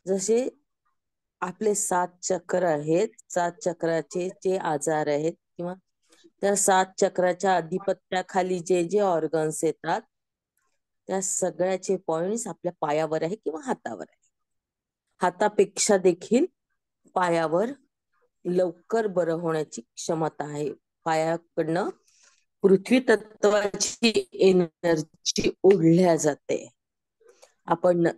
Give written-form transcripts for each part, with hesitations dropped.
जसे आपले 7 चक्र आहेत, 7 चक्राचे जे आजार आहेत किंवा त्या 7 चक्राच्या अधिपत्याखाली जे जे ऑर्गन्स येतात त्या सगळ्याचे पॉइंट्स आपल्या पायावर आहे किंवा हातावर आहे. हातापेक्षा देखील पायावर लवकर बरं होण्याची क्षमता आहे. पायाकडनं पृथ्वी तत्वाची एनर्जी ओढल्या जाते. आपण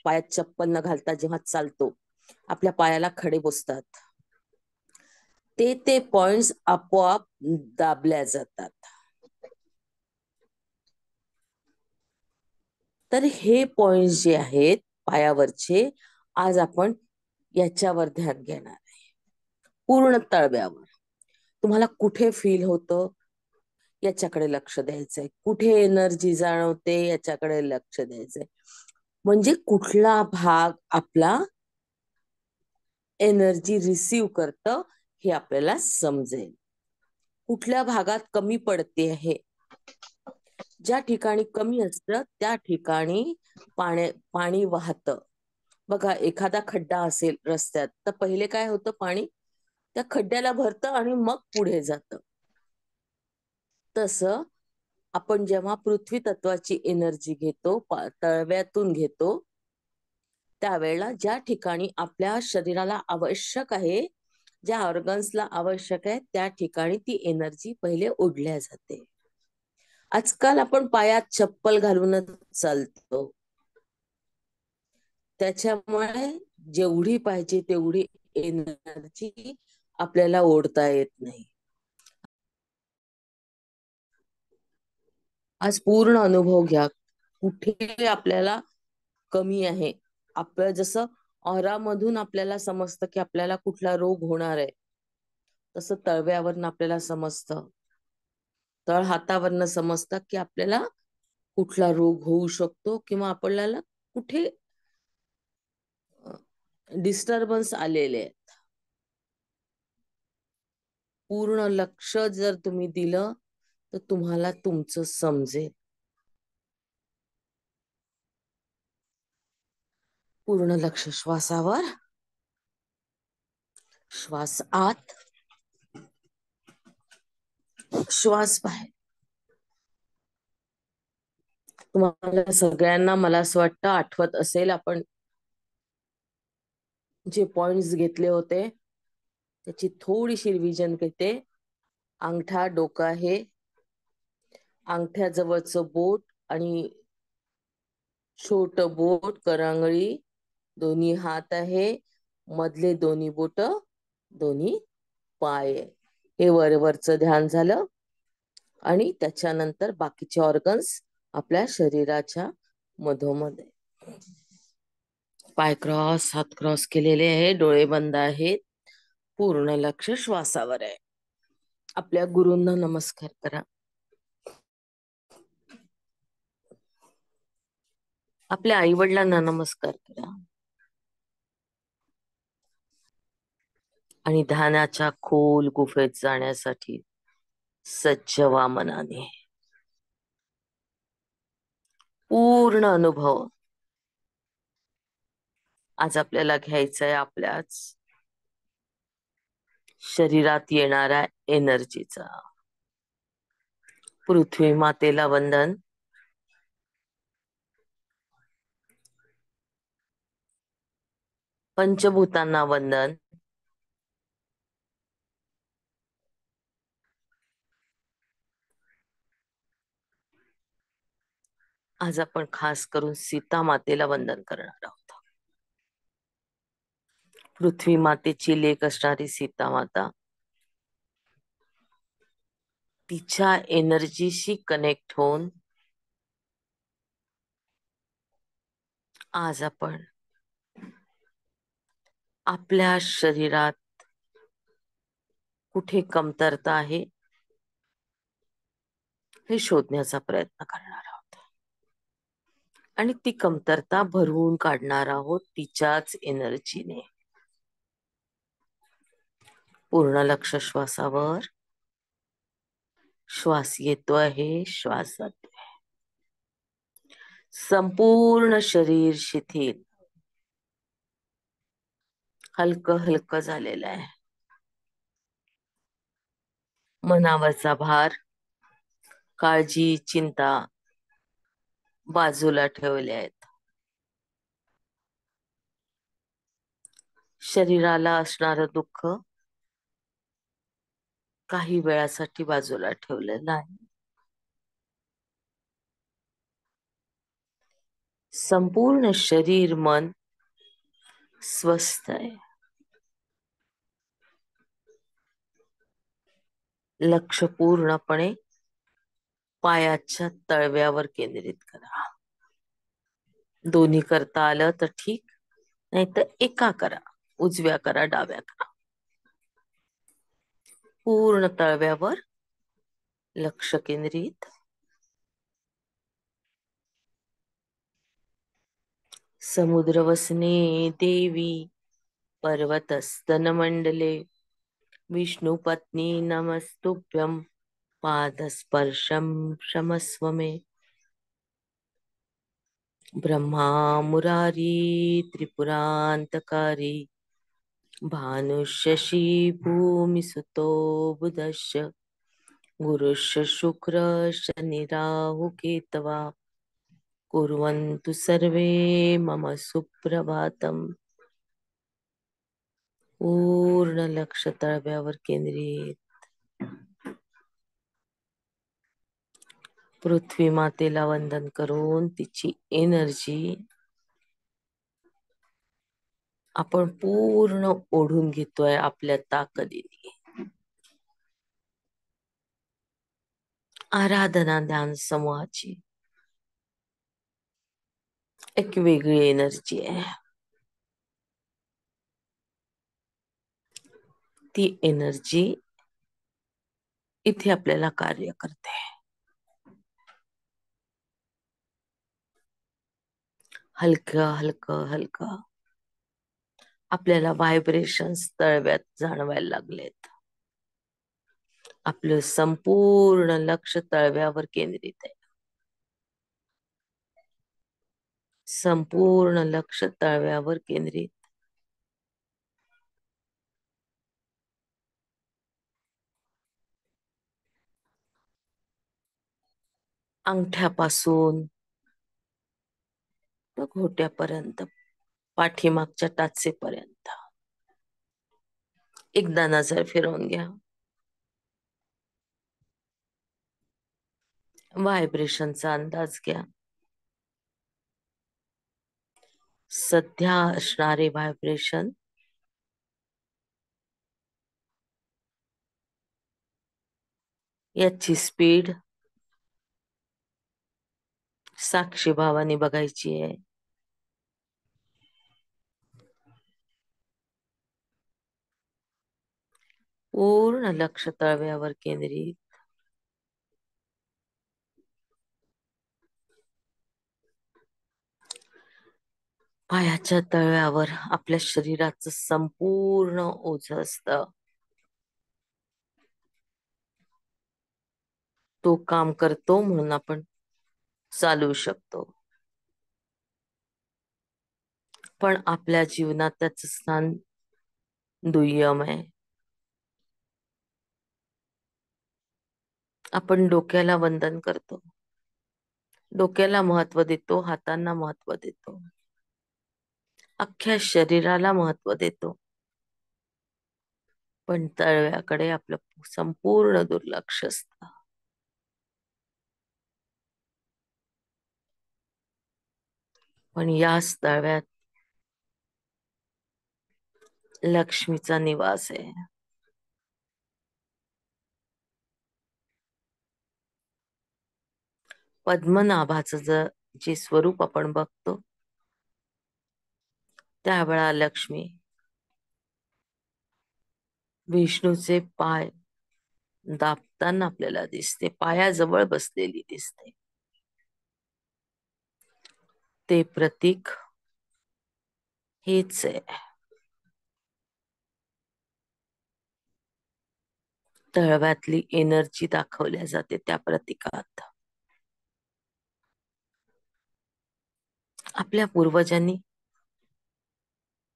पायात चप्पल न घालता जेव्हा चालतो आपल्या पायाला खडे बसतात, ते पॉइंट्स आपोआप दाबल्या जातात. तर हे पॉइंट्स जे आहेत पायावरचे, आज आपण याच्यावर ध्यान घेणार आहे. पूर्ण तळव्यावर तुम्हाला कुठे फील होतं याच्याकडे लक्ष द्यायचंय, कुठे एनर्जी जाणवते याच्याकडे लक्ष द्यायचंय. म्हणजे कुठला भाग आपला एनर्जी रिसीव करतं हे आपल्याला समजेल. कुठल्या भागात कमी पडते आहे, ज्या ठिकाणी कमी असतं त्या ठिकाणी पाणी वाहतं. बघा, एखादा खड्डा असेल रस्त्यात तर पहिले काय होतं, पाणी त्या खड्ड्याला भरतं आणि मग पुढे जातं. तसं आपण जेव्हा पृथ्वी तत्वाची एनर्जी घेतो, तळव्यातून घेतो, त्यावेळेला ज्या ठिकाणी आपल्या शरीराला आवश्यक आहे, ज्या ऑर्गन्सला आवश्यक आहे त्या ठिकाणी ती एनर्जी पहिले ओढल्या जाते. आजकाल आपण पायात चप्पल घालूनच चालतो, त्याच्यामुळे जेवढी पाहिजे तेवढी एनर्जी आपल्याला ओढता येत नाही. आज पूर्ण अनुभव घ्या, कुठे आपल्याला कमी आहे. आपलं जसं ऑरामधून आपल्याला समजतं की आपल्याला कुठला रोग होणार आहे, तसं तळव्यावरनं आपल्याला समजतं, तळ हातावरनं समजतं की आपल्याला कुठला रोग होऊ शकतो किंवा आपल्याला कुठे डिस्टर्बन्स आलेले आहेत. पूर्ण लक्ष जर तुम्ही दिलं तर तुम्हाला तुमचं समजेल. पूर्ण लक्ष श्वासावर. श्वास आत, श्वास बाहेर. तुम्हाला सगळ्यांना मला असं वाटतं आठवत असेल, आपण जे पॉइंट्स घेतले होते त्याची थोडीशी रिव्हिजन करते. अंगठा डोका आहे, अंगठ्याजवळचं बोट आणि छोट बोट, करंगळी, दोन्ही हात आहे, मधले दोन्ही बोट, दोन्ही पाय. हे वरवरचं ध्यान झालं. आणि त्याच्यानंतर बाकीचे ऑर्गन्स आपल्या शरीराच्या मधोमध. पाय क्रॉस, हात क्रॉस केलेले आहे, डोळे बंद आहेत, पूर्ण लक्ष श्वासावर आहे. आपल्या गुरूंना नमस्कार करा. आपल्या आई वडिलांना नमस्कार करा आणि ध्यानाच्या खोल गुफेत जाण्यासाठी सज्ज व्हा मनाने. पूर्ण अनुभव आज आपल्याला घ्यायचा आहे आपल्याच शरीरात येणाऱ्या एनर्जीचा. पृथ्वी मातेला वंदन. पंचभूतांना वंदन. आज आपण खास करून सीता मातेला वंदन करणार आहोत. पृथ्वी मातेची लेक असणारी सीता माता, तिच्या एनर्जीशी कनेक्ट होऊन आज आपण आपल्या शरीरात कुठे कमतरता आहे हे शोधण्याचा प्रयत्न करणार आहोत आणि ती कमतरता भरवून काढणार आहोत तिच्याच एनर्जीने. पूर्ण लक्ष श्वासावर. श्वास येतो आहे, श्वास जातोय. संपूर्ण शरीर शिथिल. हलकं हलकं झालेलं आहे. मनावरचा भार, काळजी, चिंता बाजूला ठेवल्या आहेत. शरीराला असणारं दुःख काही वेळासाठी बाजूला ठेवलेलं आहे. संपूर्ण शरीर मन स्वस्थ आहे. लक्ष पूर्णपणे पायाच्या तळव्यावर केंद्रित करा. दोन्ही करता आलं तर ठीक, नाही तर एका करा. उजव्या करा, डाव्या करा. पूर्ण तळव्यावर लक्ष केंद्रित. समुद्र वसने देवी पर्वतस्तन मंडले विष्णु पत्नी नमस्तुभ्यं पादस्पर्शम क्षमस्व मे. ब्रह्मा मुरारी त्रिपुरांतकारी भानुशशी भूमिसुतो बुधश्च गुरुश्च शुक्र शनि राहु केतवा कुर्वन्तु सर्वे मम सुप्रभातम्. पूर्ण लक्ष तळव्यावर केंद्रित. पृथ्वी मातेला वंदन करून तिची एनर्जी आपण पूर्ण ओढून घेतोय आपल्या ताकदीने. आराधना ध्यान समूहाची एक वेगळी एनर्जी आहे. ती एनर्जी इथे आपल्याला कार्य करते. हलकं हलकं हलकं आपल्याला व्हायब्रेशन्स तळव्यात जाणवायला लागलेत. आपलं संपूर्ण लक्ष तळव्यावर केंद्रित आहे. संपूर्ण लक्ष तळव्यावर केंद्रित. अंगठ्यापासून तर घोट्यापर्यंत, पाठीमागच्या टाचेपर्यंत एकदा नजर फिरवून घ्या. व्हायब्रेशनचा अंदाज घ्या. सध्या असणारे व्हायब्रेशन याची स्पीड साक्षी भावाने बघायची आहे. पूर्ण लक्ष तळव्यावर केंद्रित. पायाच्या तळव्यावर आपल्या शरीराचं संपूर्ण ओझ असतं. तो काम करतो म्हणून आपण चालू शकतो, पण आपल्या जीवनात त्याचं स्थान दुय्यम आहे. आपण डोक्याला वंदन करतो, डोक्याला महत्व देतो, हातांना महत्व देतो, अख्ख्या शरीराला महत्व देतो, पण तळव्याकडे आपलं संपूर्ण दुर्लक्ष असतं. पण याच तळव्यात लक्ष्मीचा निवास आहे. पद्मनाभाचं जे स्वरूप आपण बघतो, त्यावेळा लक्ष्मी विष्णूचे पाय दाबताना आपल्याला दिसते, पायाजवळ बसलेली दिसते. ते प्रतीक हेच आहे. तळव्यातली एनर्जी दाखवल्या जाते त्या प्रतीकात. आपल्या पूर्वजांनी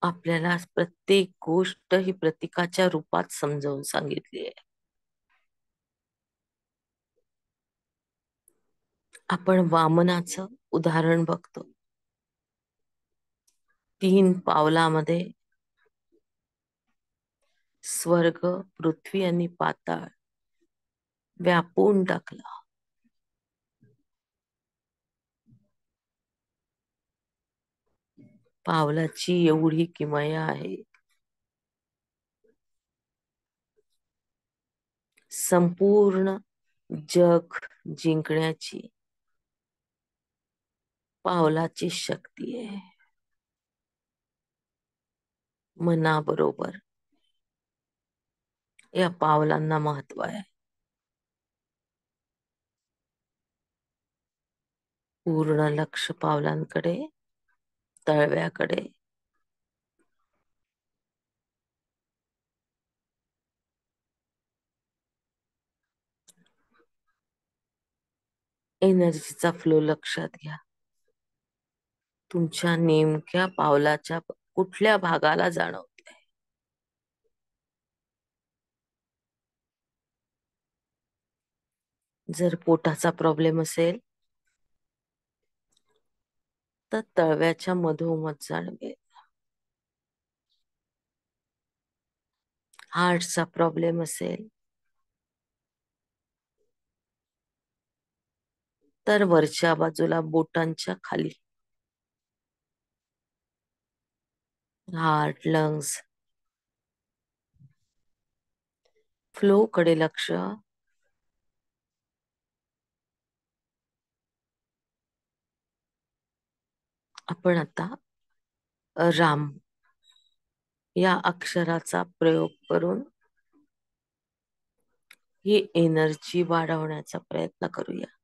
आपल्याला प्रत्येक गोष्ट ही प्रतीकाच्या रूपात समजावून सांगितली आहे. आपण वामनाचं उदाहरण बघतो. 3 पावलामध्ये स्वर्ग, पृथ्वी आणि पाताळ व्यापून टाकला. पावलाची एवढी किमया आहे. संपूर्ण जग जिंकण्याची पावलाची शक्ती आहे. मनाबरोबर या पावलांना महत्व आहे. पूर्ण लक्ष पावलांकडे, तळव्याकडे. एनर्जीचा फ्लो लक्षात घ्या. तुमच्या नेमक्या पावलाच्या कुठल्या भागाला जाणवते. जर पोटाचा प्रॉब्लेम असेल तर तळव्याच्या मधोमध जाणवेल. हार्टचा प्रॉब्लेम असेल तर वरच्या बाजूला बोटांच्या खाली. हार्ट, लंग्स, फ्लो कडे लक्ष. आपण आता राम या अक्षराचा प्रयोग करून ही एनर्जी वाढवण्याचा प्रयत्न करूया.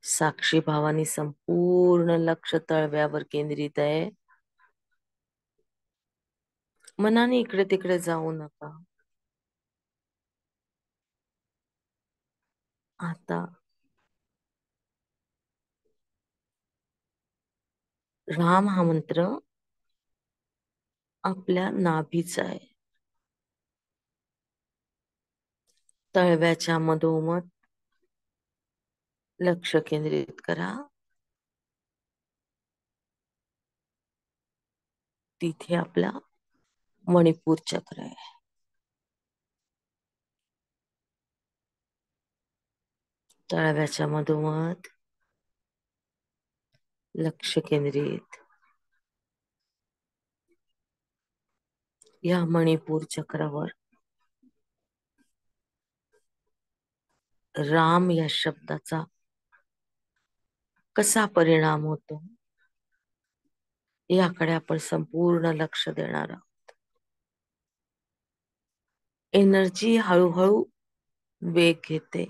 साक्षी भावानी संपूर्ण लक्ष तळव्यावर केंद्रित आहे. मनाने इकडे तिकडे जाऊ नका. आता राम हा मंत्र आपल्या नाभीचा आहे. तळव्याच्या मधोमध लक्ष केंद्रित करा. तिथे आपला मणिपूर चक्र आहे. तळव्याच्या मधोमध लक्ष केंद्रित. या मणिपूर चक्रावर राम या शब्दाचा कसा परिणाम होतो याकडे आपण संपूर्ण लक्ष देणार आहोत. एनर्जी हळूहळू वेग घेते,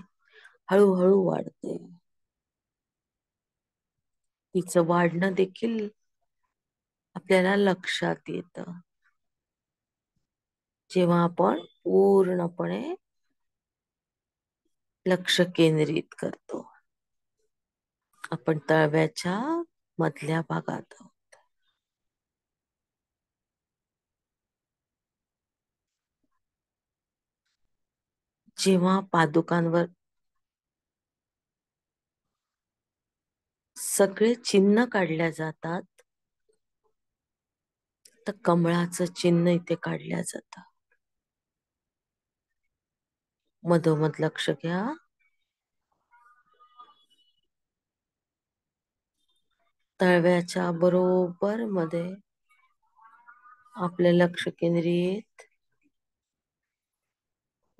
हळूहळू वाढते. तिचं वाढणं देखील आपल्याला लक्षात येतं जेव्हा आपण पूर्णपणे लक्ष केंद्रित करतो. आपण तळव्याच्या मधल्या भागात आहोत. जेव्हा पादुकांवर सगळे चिन्ह काढल्या जातात तर कमळाचं चिन्ह इथे काढल्या जातं. मधोमध लक्ष घ्या. तळव्याच्या बरोबर मध्ये आपले लक्ष केंद्रित.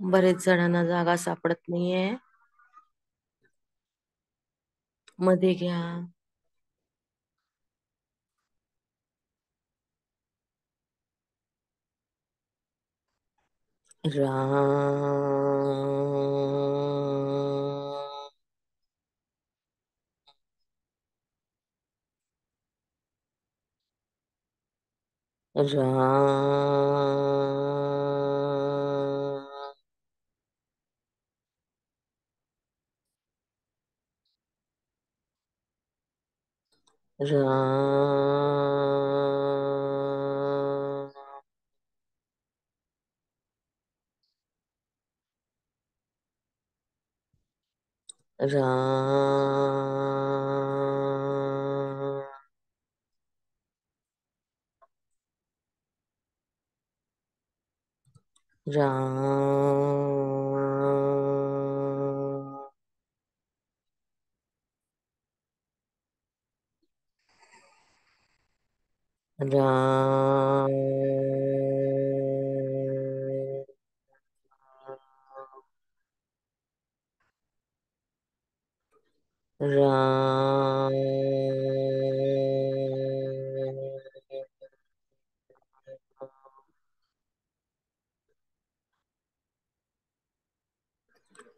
बरेच जणांना जागा सापडत नाहीये. मध्ये घ्या. राम राम राम राम राम राम राम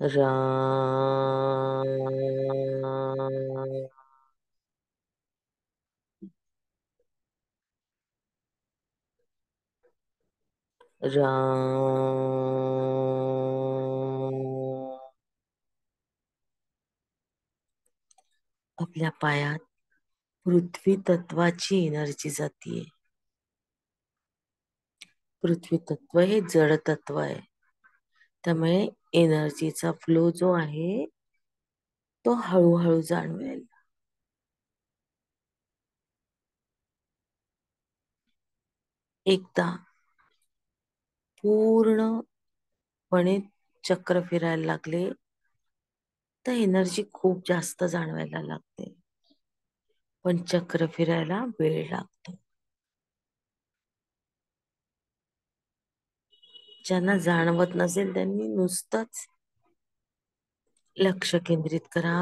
राम राम आपल्या पायात पृथ्वी तत्वाची एनर्जी जातीये. पृथ्वी तत्व हे जड तत्व आहे. त्यामुळे एनर्जीचा फ्लो जो आहे तो हळूहळू जाणवेल. एकदा पूर्णपणे चक्र फिरायला लागले तर एनर्जी खूप जास्त जाणवायला लागते. पण चक्र फिरायला वेळ लागतो. ज्यांना जाणवत नसेल त्यांनी नुसतंच लक्ष केंद्रित करा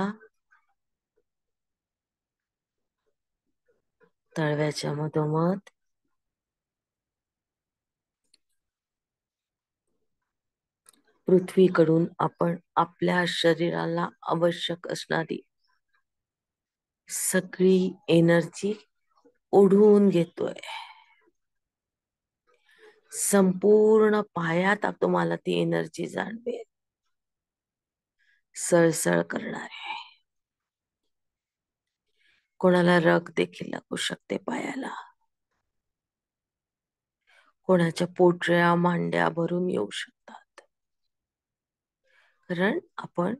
तळव्याच्या मधोमध. पृथ्वीकडून आपण आपल्या शरीराला आवश्यक असणारी सगळी एनर्जी ओढून घेतोय. संपूर्ण पायात तुम्हाला ती एनर्जी जाणवेल. सळसळ करणारे. कोणाला रग देखील लागू शकते पायाला. कोणाच्या पोटऱ्या मांड्या भरून येऊ शकतात. कारण आपण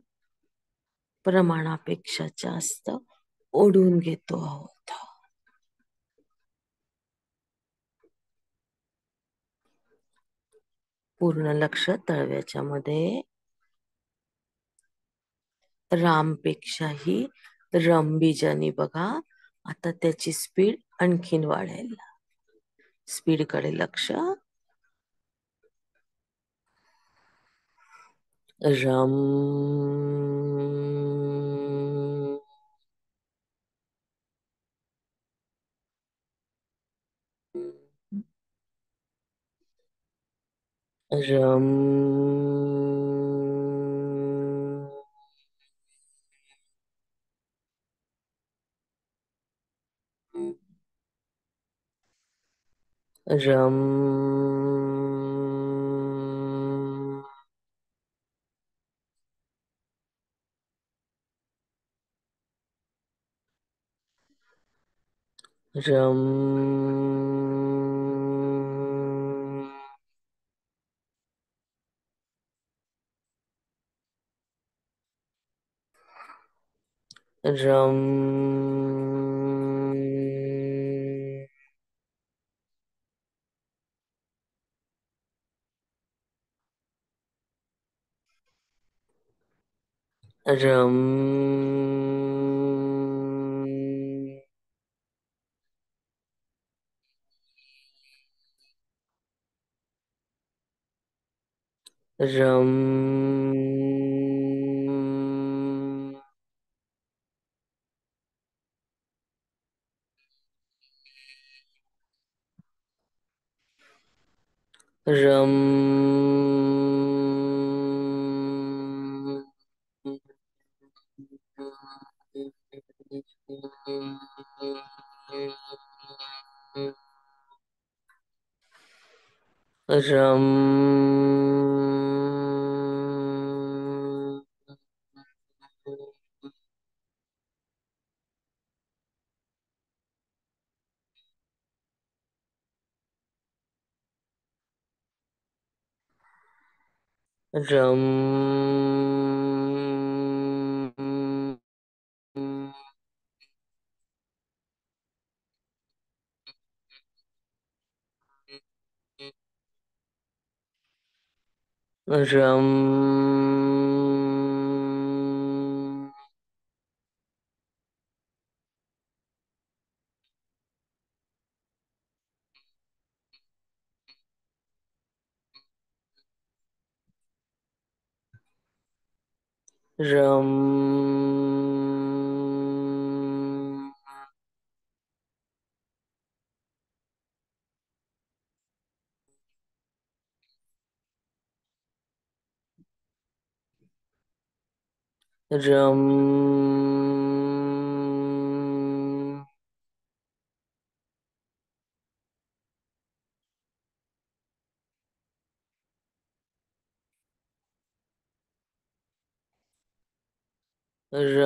प्रमाणापेक्षा जास्त ओढून घेतो आहोत. पूर्ण लक्ष तळव्याच्या मध्ये. रामपेक्षाही रम बीजानी बघा. आता त्याची स्पीड आणखीन वाढेल. स्पीड कडे लक्ष. रम रम रम रम रम रम रम रम रम रम रम रम रम रम रम रम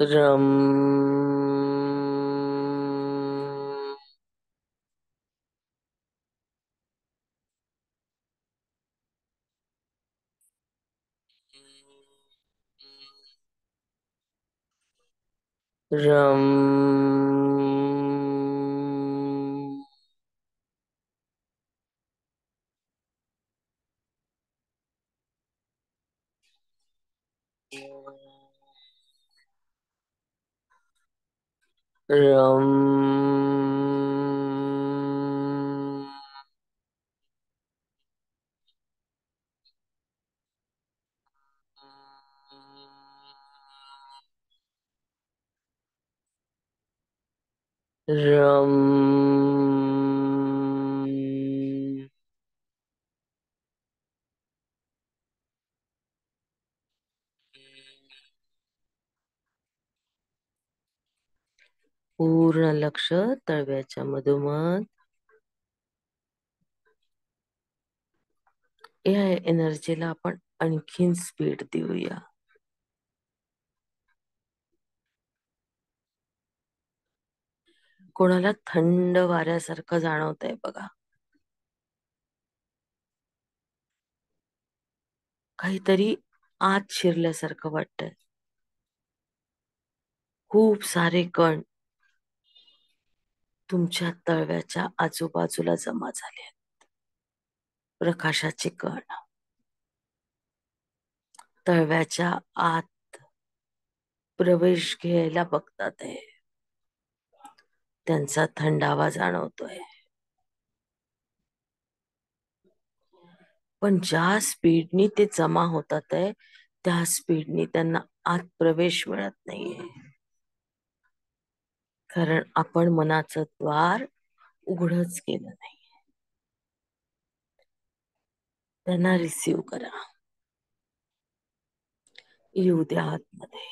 रम रम रम रम रम रम पूर्ण लक्ष तळव्याच्या मधोमध. या एनर्जीला आपण आणखीन स्पीड देऊया. कोणाला थंड वाऱ्यासारखं जाणवतंय बघा. काहीतरी आत शिरल्यासारखं वाटतंय. खूप सारे कण तुमच्या तळव्याच्या आजूबाजूला जमा झाले आहेत. प्रकाशाचे कण तळव्याच्या आत प्रवेश घ्यायला बघतात आहे. त्यांचा थंडावा जाणवतोय. पण ज्या स्पीडनी ते जमा होतात आहे त्या स्पीडनी त्यांना आत प्रवेश मिळत नाहीये. कारण आपण मनाचं द्वार उघडच केलं नाही. त्यांना रिसीव करा. येऊ द्या आतमध्ये.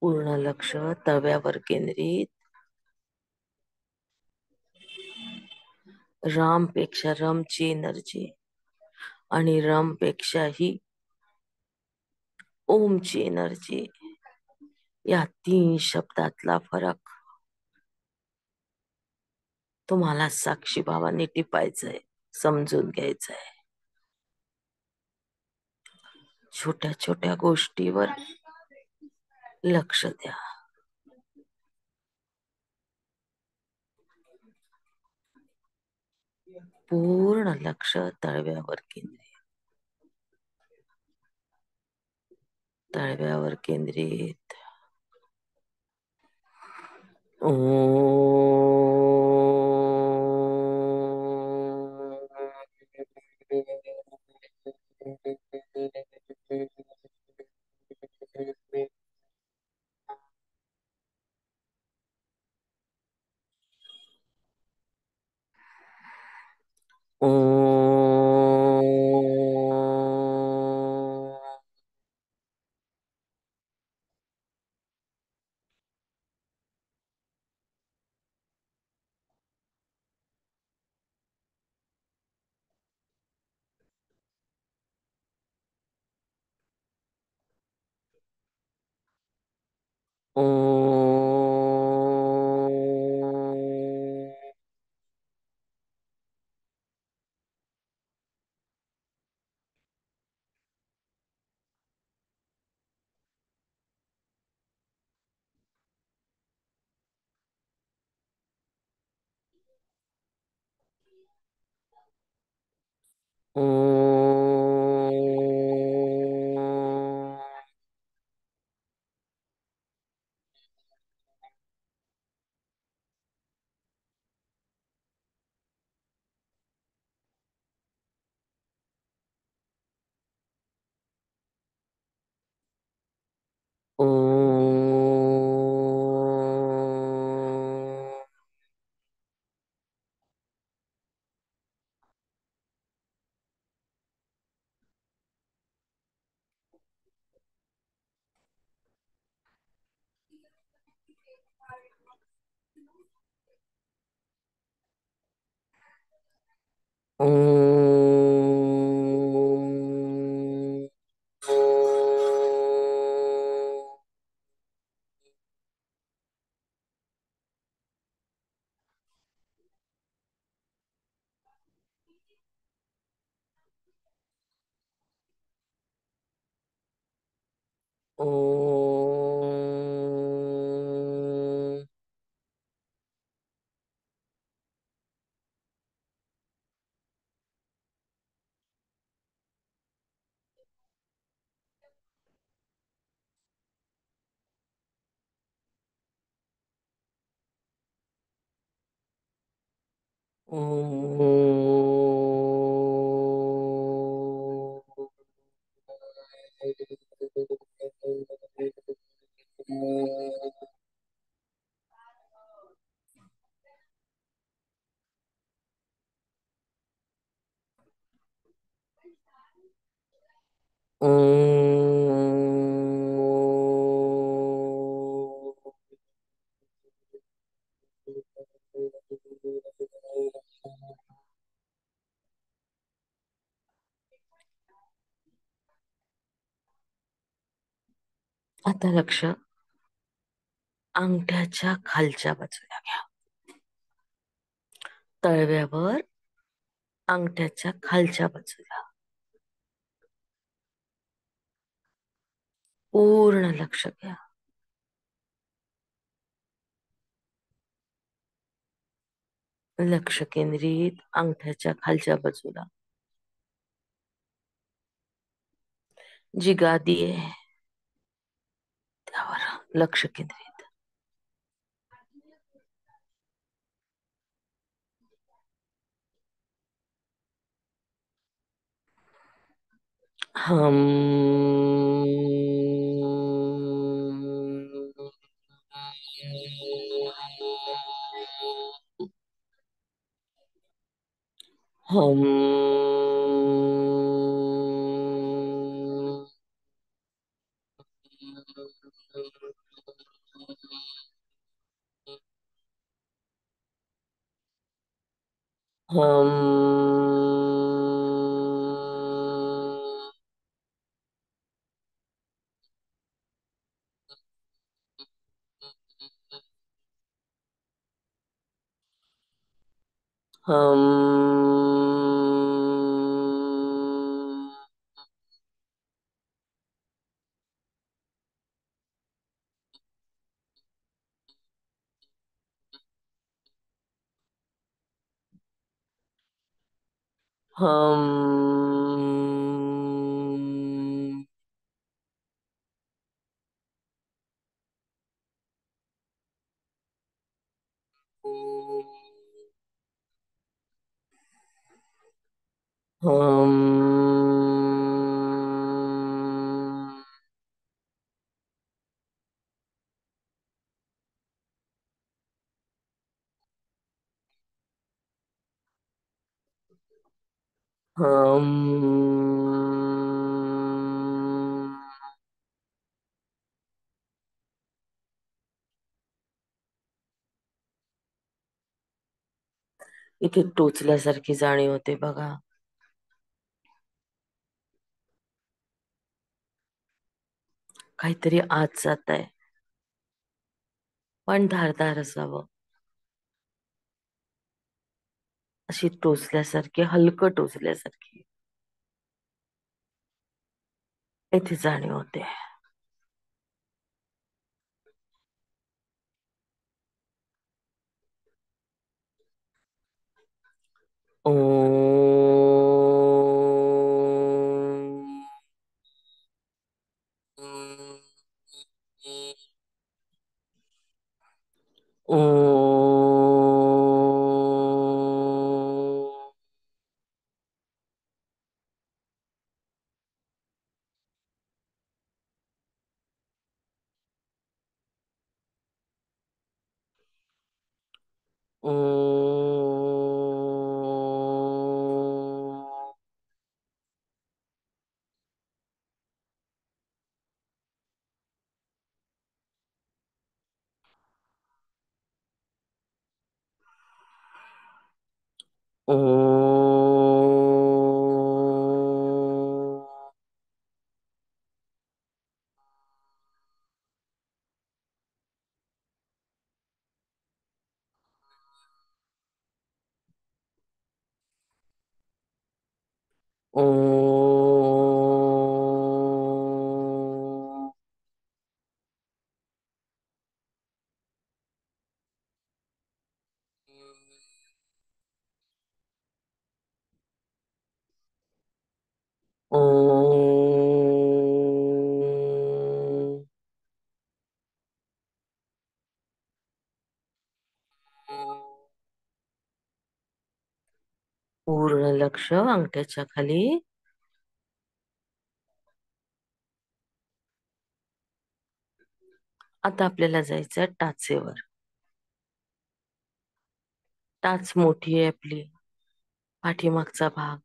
पूर्ण लक्ष तव्यावर केंद्रित. राम पेक्षा रमची एनर्जी आणि रम पेक्षाही ओमची एनर्जी, या 3 शब्दातला फरक तुम्हाला साक्षी भावाने टिपायचंय, समजून घ्यायचंय. छोट्या छोट्या गोष्टीवर लक्ष द्या. पूर्ण लक्ष तळव्यावर केंद्रित. तळव्यावर केंद्रित. आता लक्ष अंगठ्याच्या खालच्या बाजूला घ्या. तळव्यावर अंगठ्याच्या खालच्या बाजूला पूर्ण लक्ष घ्या. लक्ष केंद्रित अंगठ्याच्या खालच्या बाजूला जी गादी आहे त्यावर लक्ष केंद्रित. हम हम हम हम हम. हम. हम. इथे टोचल्यासारखी जाणीव होते बघा. काहीतरी आत जात आहे, पण धारदार असावं. अशी टोचल्यासारखी, हलकं टोचल्यासारखी इथे जाणीव होते. पूर्ण लक्ष अंगठ्याच्या खाली. आता आपल्याला जायचं टाचेवर. टाच मोठी आहे आपली, पाठीमागचा भाग.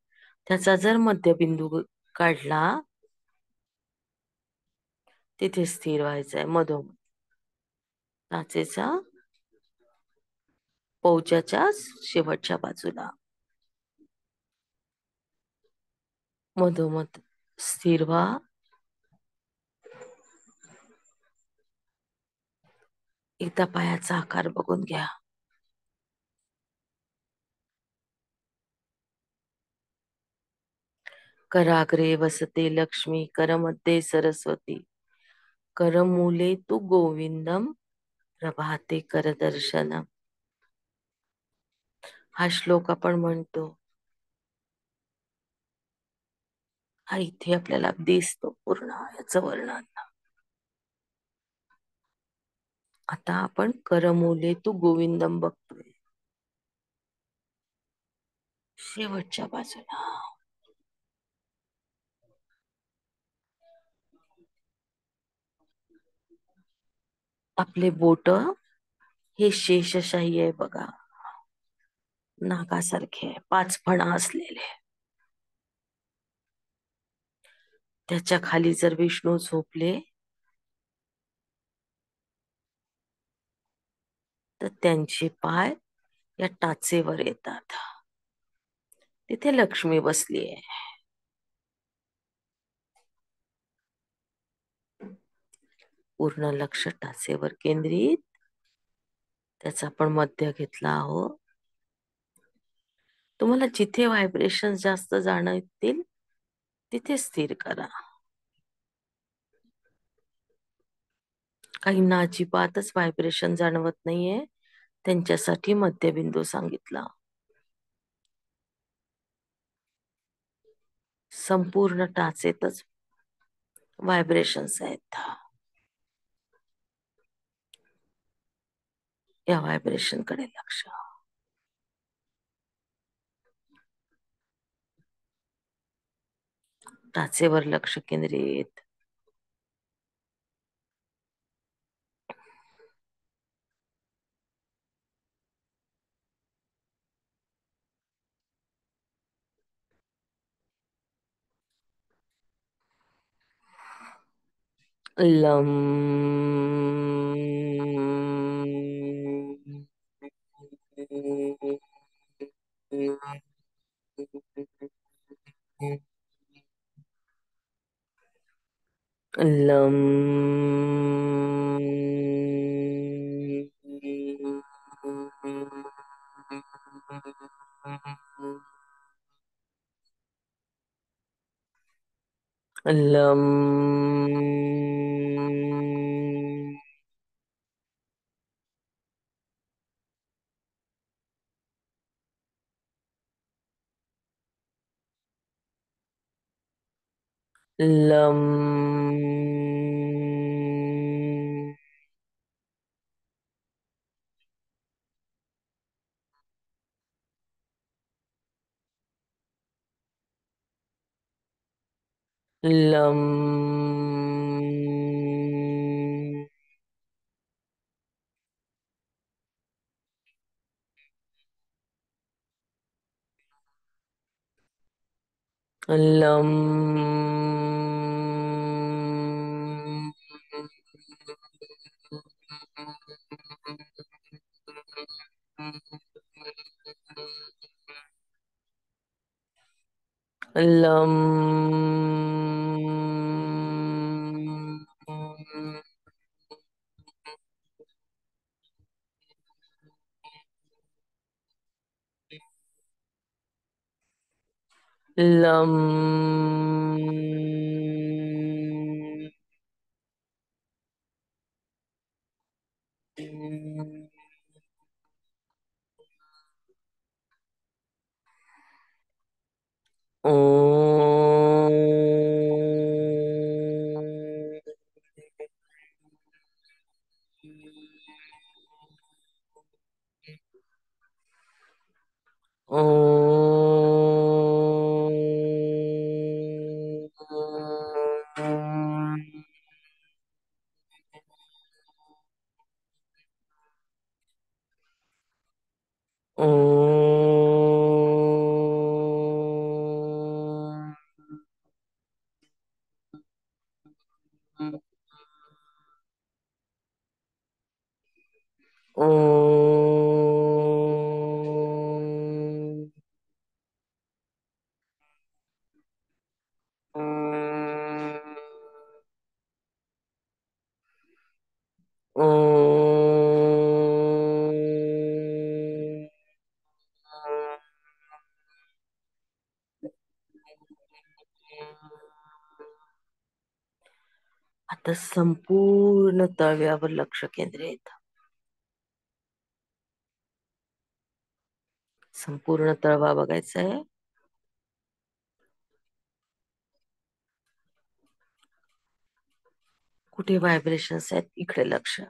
त्याचा जर मध्यबिंदू काढला, तिथे स्थिर व्हायचंय मधोमध. टाचेचा पौच्याच्या शेवटच्या बाजूला मधोमध स्थिर व्हा. एकदा पायाचा आकार बघून घ्या. कराग्रे वसते लक्ष्मी, करमध्ये सरस्वती, करमूले तू गोविंदम, प्रभाते करदर्शनम. हा श्लोक आपण म्हणतो. हा इथे आपल्याला दिसतो पूर्ण याचं वर्णन. आता आपण करमूले तू गोविंदम बघतोय शेवटच्या बाजूला. आपले बोट हे शेषशाही आहे बघा, नागासारखे पाच फणा असलेले. त्याच्या खाली जर विष्णू झोपले तर त्यांचे पाय या टाचेवर येतात. तिथे लक्ष्मी बसली आहे. पूर्ण लक्ष टाचेवर केंद्रित. त्याचा आपण मध्य घेतला आहोत. तुम्हाला जिथे व्हायब्रेशन जास्त जाणवतील तिथे स्थिर करा. काहींना अजिबातच व्हायब्रेशन जाणवत नाहीये, त्यांच्यासाठी मध्यबिंदू सांगितला. संपूर्ण टाचेतच व्हायब्रेशन्स आहेत. या व्हायब्रेशन कडे लक्ष. टाचेवर लक्ष केंद्रित. लम. लम. लम. लम. लम. लम. लम. लम. ओम. आता संपूर्ण तळव्यावर लक्ष केंद्रित. संपूर्ण तळवा बघायचा आहे. कुठे व्हायब्रेशन्स आहेत इकडे लक्ष.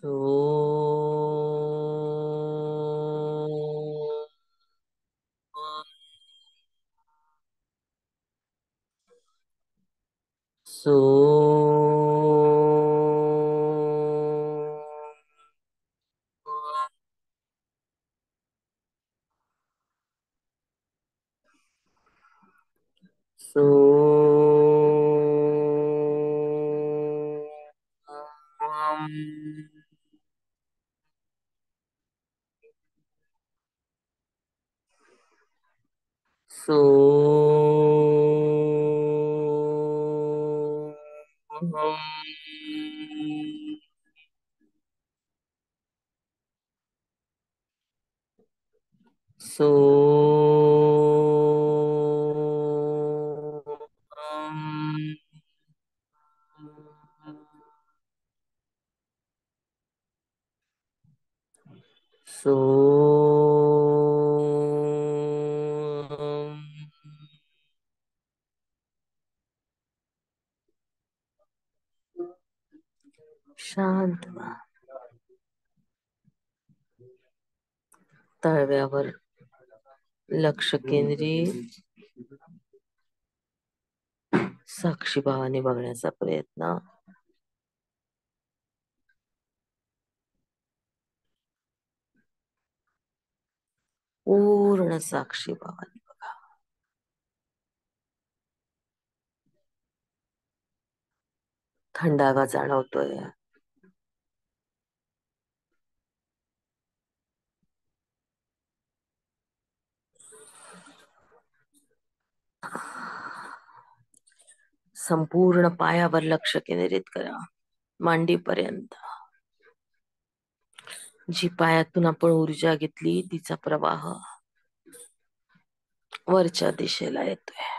So so so so so so शांत व्हा. तळव्यावर लक्ष केंद्रित साक्षीभावाने बघण्याचा प्रयत्न. पूर्ण साक्षीभावाने बघा. थंडावा जाणवतोय. संपूर्ण पायावर लक्ष केंद्रित करा. मांडीपर्यंत. जी पायातून आपण ऊर्जा घेतली तिचा प्रवाह वरच्या दिशेला येतोय.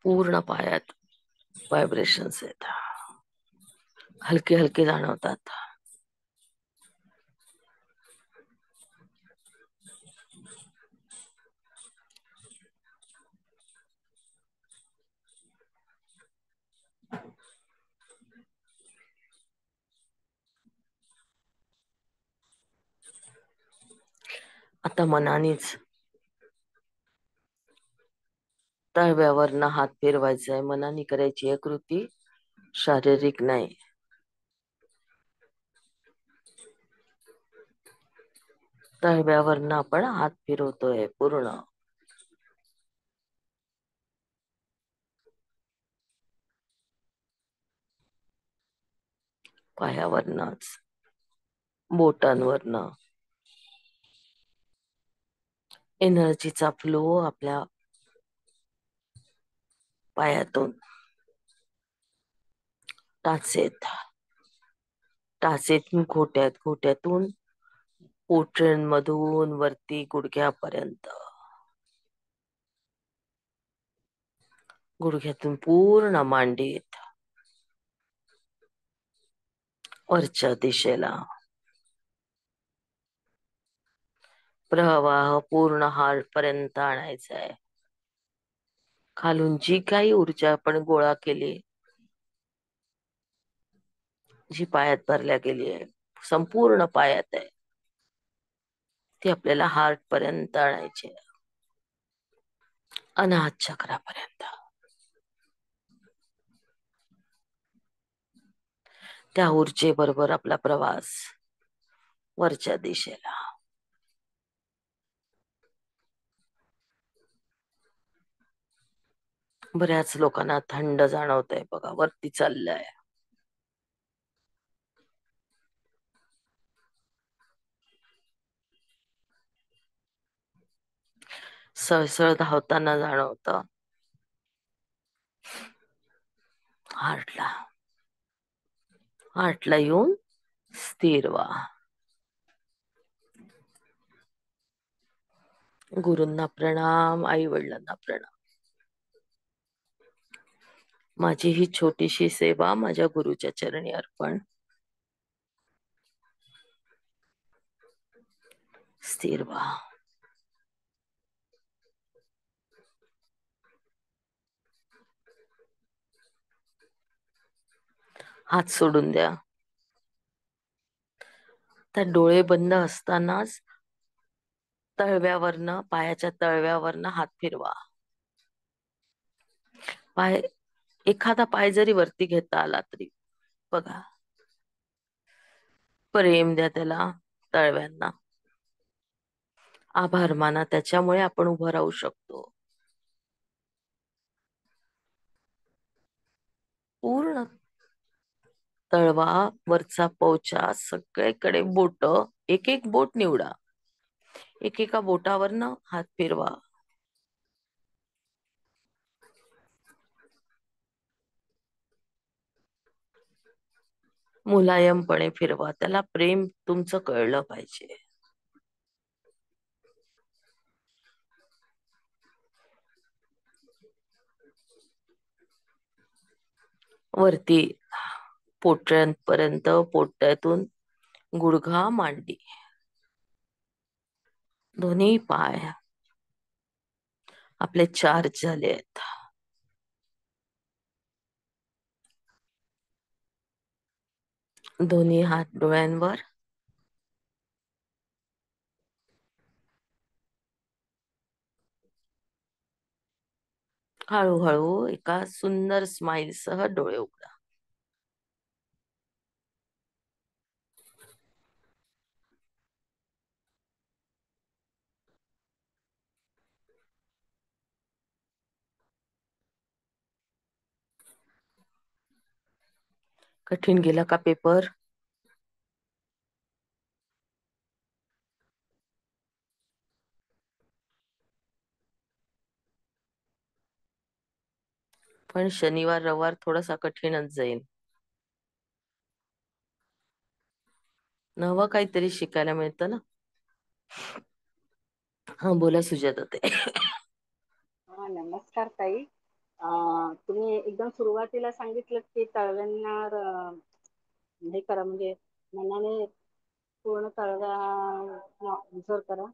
पूर्ण पायात व्हायब्रेशन्स येतात. हलके हलके जाणवतात. आता मनानेच तळव्यावरनं हात फिरवायचा आहे. मनाने करायची आहे कृती, शारीरिक नाही. तळव्यावरनं आपण हात फिरवतोय पूर्ण. पायावरनच, बोटांवरनं एनर्जीचा फ्लो आपल्या पायातून टाचेत, टाचेतून घोट्यात, घोट्यातून पोटऱ्यांमधून वरती गुडघ्यापर्यंत, गुडघ्यातून पूर्ण मांडीत, वरच्या दिशेला प्रवाह पूर्ण हार्ट पर्यंत आणायचा आहे. खालून जी काही ऊर्जा आपण गोळा केली, जी पायात भरल्या गेली आहे, संपूर्ण पायात आहे, ती आपल्याला हार्ट पर्यंत आणायची आहे. अनाहत चक्रापर्यंत. त्या ऊर्जेबरोबर आपला प्रवास वरच्या दिशेला. बऱ्याच लोकांना थंड जाणवत आहे बघा, वरती चाललंय. सळसळ धावताना जाणवत हार्टला. हार्टला येऊन स्थिर व्हा. गुरूंना प्रणाम, आई वडिलांना प्रणाम. माझी ही छोटीशी सेवा माझ्या गुरुच्या चरणी अर्पण. स्थिर व्हा. हात सोडून द्या. त्या डोळे बंद असतानाच तळव्यावरनं, पायाच्या तळव्यावरनं हात फिरवा. पाय, एखादा पाय जरी वरती घेता आला तरी बघा. प्रेम द्या त्याला, तळव्यांना. आभार माना, त्याच्यामुळे आपण उभं राहू शकतो. पूर्ण तळवा, वरचा पोवचा, सगळीकडे बोट, एक एक बोट निवडा. एकेका बोटावरनं हात फिरवा. मुलायमपणे फिरवा. त्याला प्रेम तुमचं कळलं पाहिजे. वरती पोटापर्यंत, पोटातून गुडघा, मांडी, दोन्ही पाय आपले चार्ज झाले आहेत. दोन्ही हात डोळ्यांवर. हळूहळू एका सुंदर स्माइल सह डोळे उघडा. कठीण गेला का पेपर? पण शनिवार रविवार थोडासा कठीणच जाईल. नवं काहीतरी शिकायला मिळतं ना. हा, बोला सुजाता ताई. हा, नमस्कार ताई. तुम्ही एकदम सुरुवातीला सांगितलं की तळव्यांना हे करा, म्हणजे मनाने पूर्ण तळव्या ऑब्झर्व करा.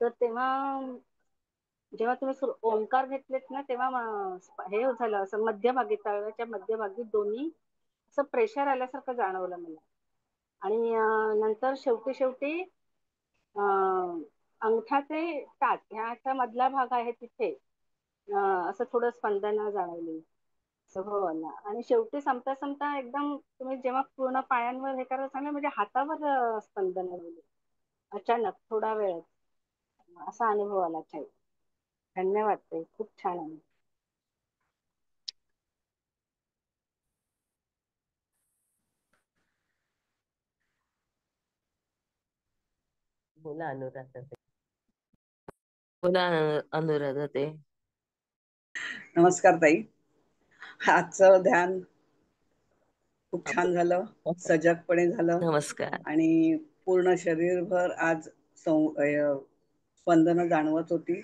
तर तेव्हा जेव्हा तुम्ही ओंकार घेतलेत ना, तेव्हा हे झालं असं मध्यभागी, तळव्याच्या मध्यभागी दोन्ही असं प्रेशर आल्यासारखं जाणवलं मला. आणि नंतर शेवटी शेवटी अंगठा ते टाच ह्याचा मधला भाग आहे तिथे असं थोडं स्पंदना जाणवली. असं हो ना. आणि शेवटी संपता संपता एकदम तुम्ही जेव्हा पूर्ण पायांवर हे करायला सांगलं, म्हणजे हातावर स्पंदन झाली अचानक थोडा वेळ. असा अनुभव आला ताई. धन्यवाद ताई, खूप छान आहे. बोला अनुराधा ताई. बोला अनुराधा ताई. नमस्कार ताई. आजचं ध्यान खूप छान झालं, सजगपणे झालं नमस्कार. आणि पूर्ण शरीरभर आज स्पंदनं जाणवत होती.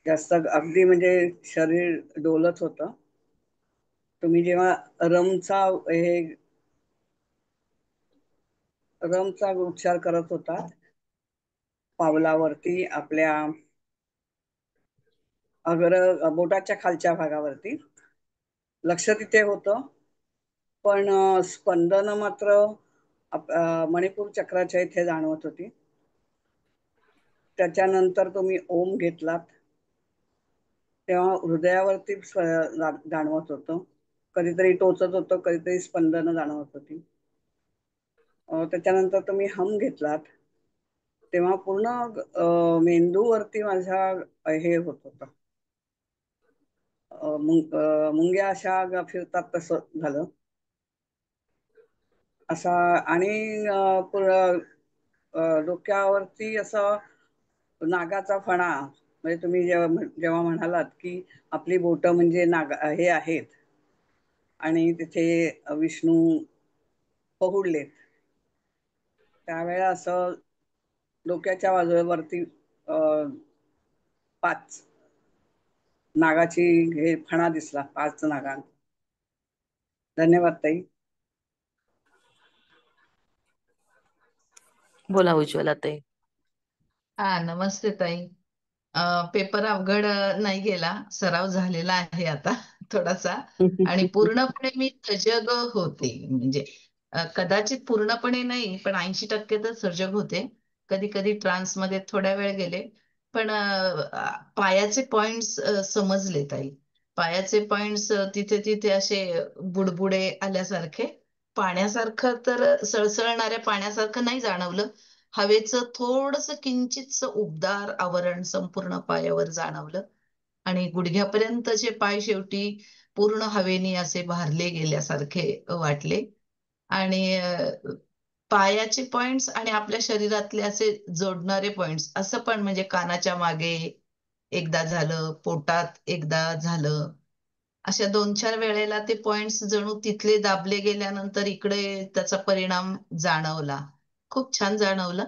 जास्त अगदी म्हणजे शरीर डोलत होतं. तुम्ही जेव्हा रमचा रमचा उच्चार करत होता पावलावरती, आपल्या बोटाच्या खालच्या भागावरती लक्ष तिथे होतं, पण स्पंदन मात्र मणिपूर चक्राच्या इथे जाणवत होती. त्याच्यानंतर तुम्ही ओम घेतलात तेव्हा हृदयावरती जाणवत होतं. कधीतरी टोचत होतं, कधीतरी स्पंदन जाणवत होती. त्याच्यानंतर तुम्ही हम घेतलात तेव्हा पूर्ण मेंदूवरती माझ्या हे होत होतं, मुंग्या अशा फिरतात तसं झालं असा. आणि डोक्यावरती असं नागाचा फणा, म्हणजे तुम्ही जेव्हा म्हणालात की आपली बोटं म्हणजे हे आहेत आणि तिथे विष्णू पहुडलेत, त्यावेळेला असं डोक्याच्या बाजूवरती 5 नागाची हे फणा दिसला, 5 नागांचा. धन्यवाद ताई. बोला उज्ज्वला ताई. हा, नमस्ते ताई. पेपर अवघड नाही गेला, सराव झालेला आहे आता. थोडासा. आणि पूर्णपणे मी सजग होते. म्हणजे कदाचित पूर्णपणे नाही, पण 80% तर सजग होते. कधी कधी ट्रान्स मध्ये थोड्या वेळ गेले. पण पायाचे पॉइंट्स समजले ताई. पायाचे पॉइंट्स तिथे तिथे असे बुडबुडे आल्यासारखे, पाण्यासारखं तर सळसळणाऱ्या पाण्यासारखं नाही जाणवलं. हवेचं थोडस किंचितच उबदार आवरण संपूर्ण पायावर जाणवलं. आणि गुडघ्यापर्यंतचे पाय शेवटी पूर्ण हवेने असे भारले गेल्यासारखे वाटले. आणि पायाचे पॉइंट्स आणि आपल्या शरीरातले असे जोडणारे पॉइंट्स, असं पण म्हणजे कानाच्या मागे एकदा झालं, पोटात एकदा झालं. अशा 2-4 वेळेला ते पॉइंट्स जणू तिथले दाबले गेल्यानंतर इकडे त्याचा परिणाम जाणवला. खूप छान जाणवला.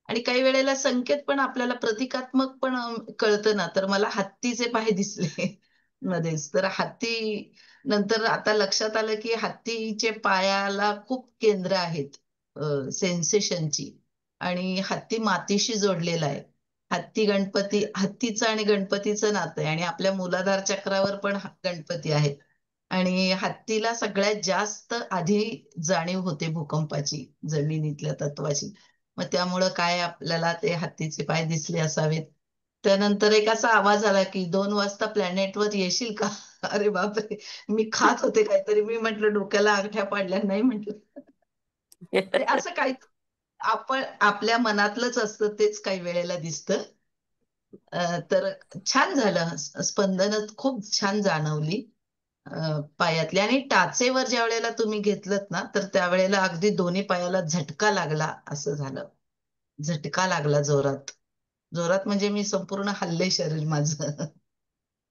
आणि काही वेळेला संकेत पण आपल्याला प्रतिकात्मक पण कळतं ना. तर मला हत्तीचे पाय दिसले मध्येच. तर हत्ती नंतर आता लक्षात आलं की हत्तीचे पायाला खूप केंद्र आहेत सेन्सेशनची. आणि हत्ती मातीशी जोडलेला आहे. हत्तीचं आणि गणपतीचं नातं आहे. आणि आपल्या मूलाधार चक्रावर पण गणपती आहेत. आणि हत्तीला सगळ्यात जास्त आधी जाणीव होते भूकंपाची, जमिनीतल्या तत्वाची. मग त्यामुळं काय आपल्याला ते हत्तीचे पाय दिसले असावेत. त्यानंतर एक असा आवाज आला की 2 वाजता प्लॅनेटवर येशील का? अरे बापरे, मी खात होते काहीतरी. मी म्हंटल डोक्याला अंगठ्या पाडल्या, नाही म्हंटल. ते असं काही आपण आपल्या मनातलंच असतं, तेच काही वेळेला दिसतं. तर छान झालं. स्पंदन खूप छान जाणवली पायातली. आणि टाचेवर ज्या वेळेला तुम्ही घेतलत ना, तर त्यावेळेला अगदी दोन्ही पायाला झटका लागला असं झालं. झटका लागला जोरात. जोरात म्हणजे मी संपूर्ण हल्ले शरीर माझं.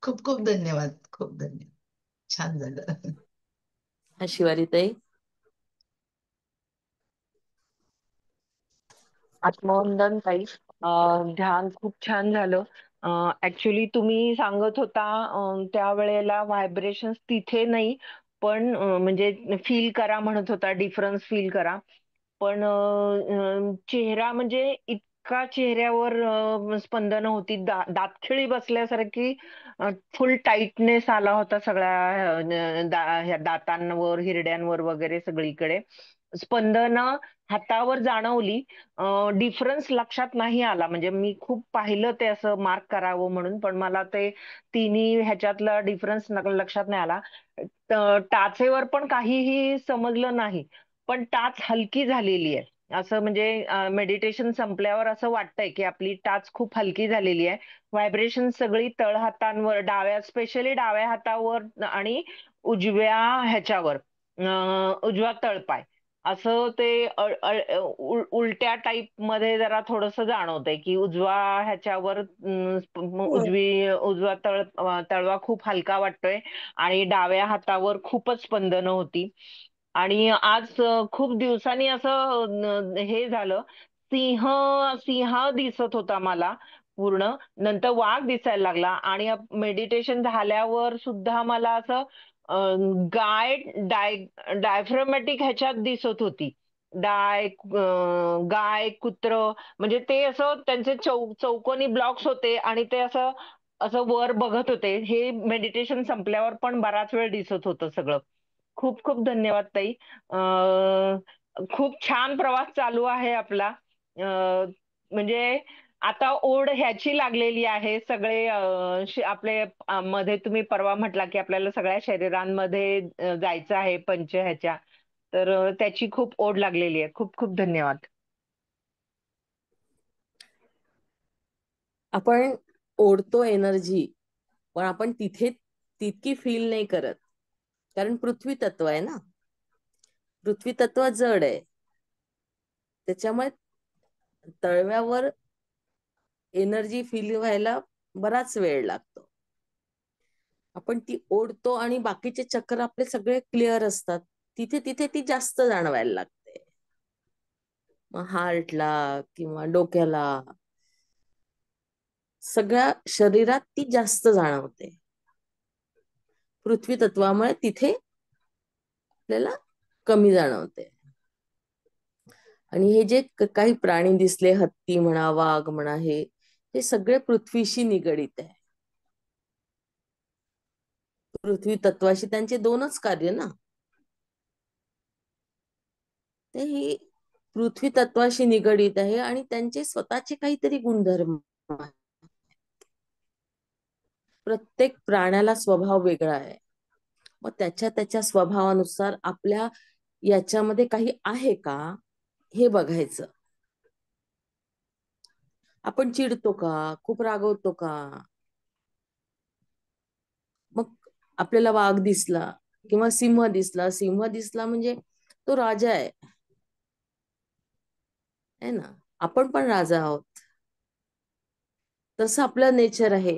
खूप खूप धन्यवाद. खूप धन्यवाद. छान झालं. शिवारी ताई. आत्मवंदन ताई. ध्यान खूप छान झालं. ऍक्च्युली तुम्ही सांगत होता त्यावेळेला व्हायब्रेशन्स तिथे नाही, पण म्हणजे फील करा म्हणत होता, डिफरन्स फील करा. पण चेहरा म्हणजे इतका चेहऱ्यावर स्पंदन होती, दातखिळी बसल्यासारखी, फुल टाईटनेस आला होता सगळ्या ह्या दातांवर, हिरड्यांवर वगैरे सगळीकडे. स्पंदन हातावर जाणवली. डिफरन्स लक्षात नाही आला. म्हणजे मी खूप पाहिलं ते असं मार्क करावं म्हणून, पण मला ते तिन्ही ह्याच्यातला डिफरन्स लक्षात नाही आला. टाचेवर पण काहीही समजलं नाही. पण टाच हलकी झालेली आहे असं, म्हणजे मेडिटेशन संपल्यावर असं वाटतंय की आपली टाच खूप हलकी झालेली आहे. व्हायब्रेशन सगळी तळहातांवर, स्पेशली डाव्या हातावर आणि उजव्या ह्याच्यावर, उजवा तळपाय, असं ते उलट्या टाईप मध्ये जरा थोडस जाणवतंय की उजवा ह्याच्यावर उजवा तळवा खूप हलका वाटतोय. आणि डाव्या हातावर खूपच स्पंदनं होती. आणि आज खूप दिवसांनी असं हे झालं, सिंह सिंह दिसत होता मला पूर्ण. नंतर वाघ दिसायला लागला. आणि मेडिटेशन झाल्यावर सुद्धा मला असं गाय डायफ्रमॅटिक ह्याच्यात दिसत होती. गाय, कुत्र, म्हणजे ते असं त्यांचे चौकोनी ब्लॉक्स होते आणि ते असं असं वर बघत होते. हे मेडिटेशन संपल्यावर पण बराच वेळ दिसत होतं सगळं. खूप खूप धन्यवाद ताई. खूप छान प्रवास चालू आहे आपला. म्हणजे आता ओढ ह्याची लागलेली आहे. सगळे आपले मध्ये तुम्ही परवा म्हटला की आपल्याला सगळ्या शरीरांमध्ये जायचं आहे पंच ह्याच्या, तर त्याची खूप ओढ लागलेली आहे. खूप खूप धन्यवाद. आपण ओढतो एनर्जी, पण आपण तिथे तितकी फील नाही करत. कारण पृथ्वी तत्व आहे ना, पृथ्वी तत्व जड आहे. त्याच्यामुळे तळव्यावर एनर्जी फील व्हायला बराच वेळ लागतो. आपण ती ओढतो आणि बाकीचे चक्र आपले सगळे क्लिअर असतात. तिथे तिथे ती जास्त जाणवायला लागते. मग हार्टला किंवा डोक्याला, सगळ्या शरीरात ती जास्त जाणवते. पृथ्वी तत्वामुळे तिथे आपल्याला कमी जाणवते. आणि हे जे काही प्राणी दिसले, हत्ती म्हणा, वाघ म्हणा, हे सगळे पृथ्वीशी निगडित आहे. पृथ्वी तत्वाशी त्यांचे दोनच कार्य ना. ते ही पृथ्वी तत्वाशी निगडीत आहे आणि त्यांचे स्वतःचे काहीतरी गुणधर्म आहेत. प्रत्येक प्राण्याला स्वभाव वेगळा आहे. मग त्याच्या त्याच्या स्वभावानुसार आपल्या याच्यामध्ये काही आहे का हे बघायचं. आपण चिडतो का, खूप रागवतो का? मग आपल्याला वाघ दिसला किंवा सिंह दिसला, सिंह दिसला म्हणजे तो राजा आहे है ना. आपण पण राजा आहोत. तसं आपलं नेचर आहे.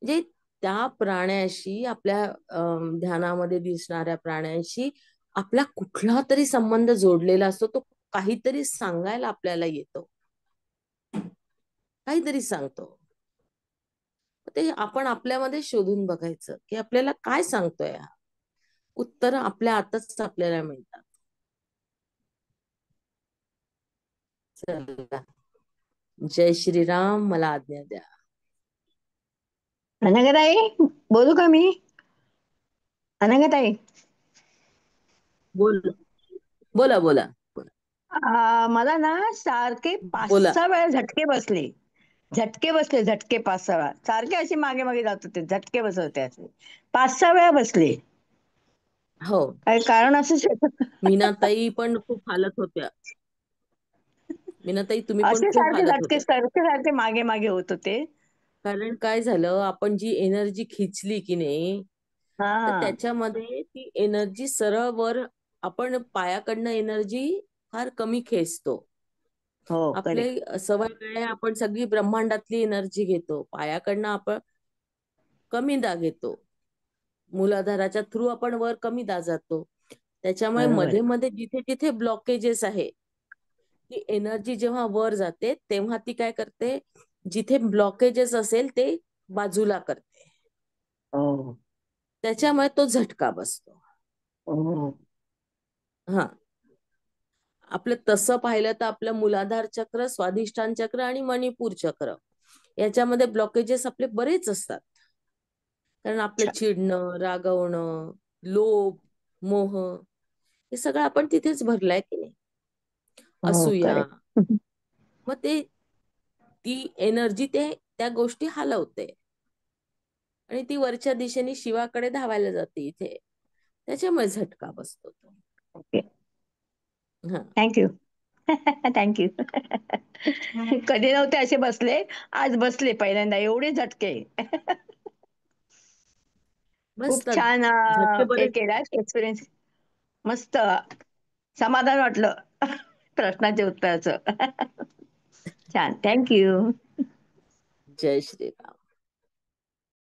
म्हणजे त्या प्राण्याशी, आपल्या ध्यानामध्ये दिसणाऱ्या प्राण्यांशी आपला कुठला तरी संबंध जोडलेला असतो. तो काहीतरी सांगायला आपल्याला येतो, काहीतरी सांगतो. ते आपण आपल्यामध्ये शोधून बघायचं की आपल्याला काय सांगतोय हा. उत्तर आपल्या आतच आपल्याला मिळतात. चला, जय श्रीराम. मला आज्ञा द्या. अनघाताई, बोलू का मी? अनघाताई, बोल, बोला बोला मला ना सारखे पाच बोला. सहा वेळा झटके 5-6 वेळा. सारखे असे मागे मागे जात होते, झटके बसत होते असे. 5-6 वेळा बसले. हो, काही कारण असू शकत. मीनाताई पण खूप हालत होत्या. मीनाताई, तुम्ही पण असे खूप सारखे हालत झटके होत्या. सारखे सारखे मागे मागे होत होते. कारण काय झालं, आपण जी एनर्जी खिचली की नाही, तर हा. त्याच्यामध्ये ती एनर्जी सरळ वर, आपण पायाकडनं एनर्जी फार कमी खेचतो. हो, आपले करेक्ट. सवय काय आहे, आपण सगळी ब्रह्मांडातली एनर्जी घेतो, पायाकडनं आपण कमी दा घेतो. मूलाधाराच्या थ्रू आपण वर कमी दा जातो. त्याच्यामुळे बरोबर मध्ये आहे. मध्ये जिथे जिथे ब्लॉकेजेस आहे, ती एनर्जी जेव्हा वर जाते तेव्हा ती काय करते, जिथे ब्लॉकेजेस असेल ते बाजूला करते. हो. त्याच्यामुळे तो झटका बसतो. हो. हा, आपलं तसं पाहिलं तर आपलं मूलाधार चक्र, स्वाधिष्ठान चक्र आणि मणिपूर चक्र याच्यामध्ये ब्लॉकेजेस आपले बरेच असतात. कारण आपलं अच्छा. चिडणं, रागवणं, लोभ, मोह हे सगळं आपण तिथेच भरलाय की नाही. हो, असूया. करेक्ट. मग ती एनर्जी त्या गोष्टी हलवते आणि ती वरच्या दिशेने शिवाकडे धावायला जाते इथे. त्याच्यामुळे झटका बसतो तो. ओके. हा, थँक्यू. थँक्यू. कधी नव्हते असे बसले, आज बसले पहिल्यांदा एवढे झटके. खूप बसतात छान झटके हे बरेच. केलाय एक्सपिरियन्स. मस्त समाधान वाटलं प्रश्नाच्या उत्तराचं. छान, थँक्यू. जय श्रीराम.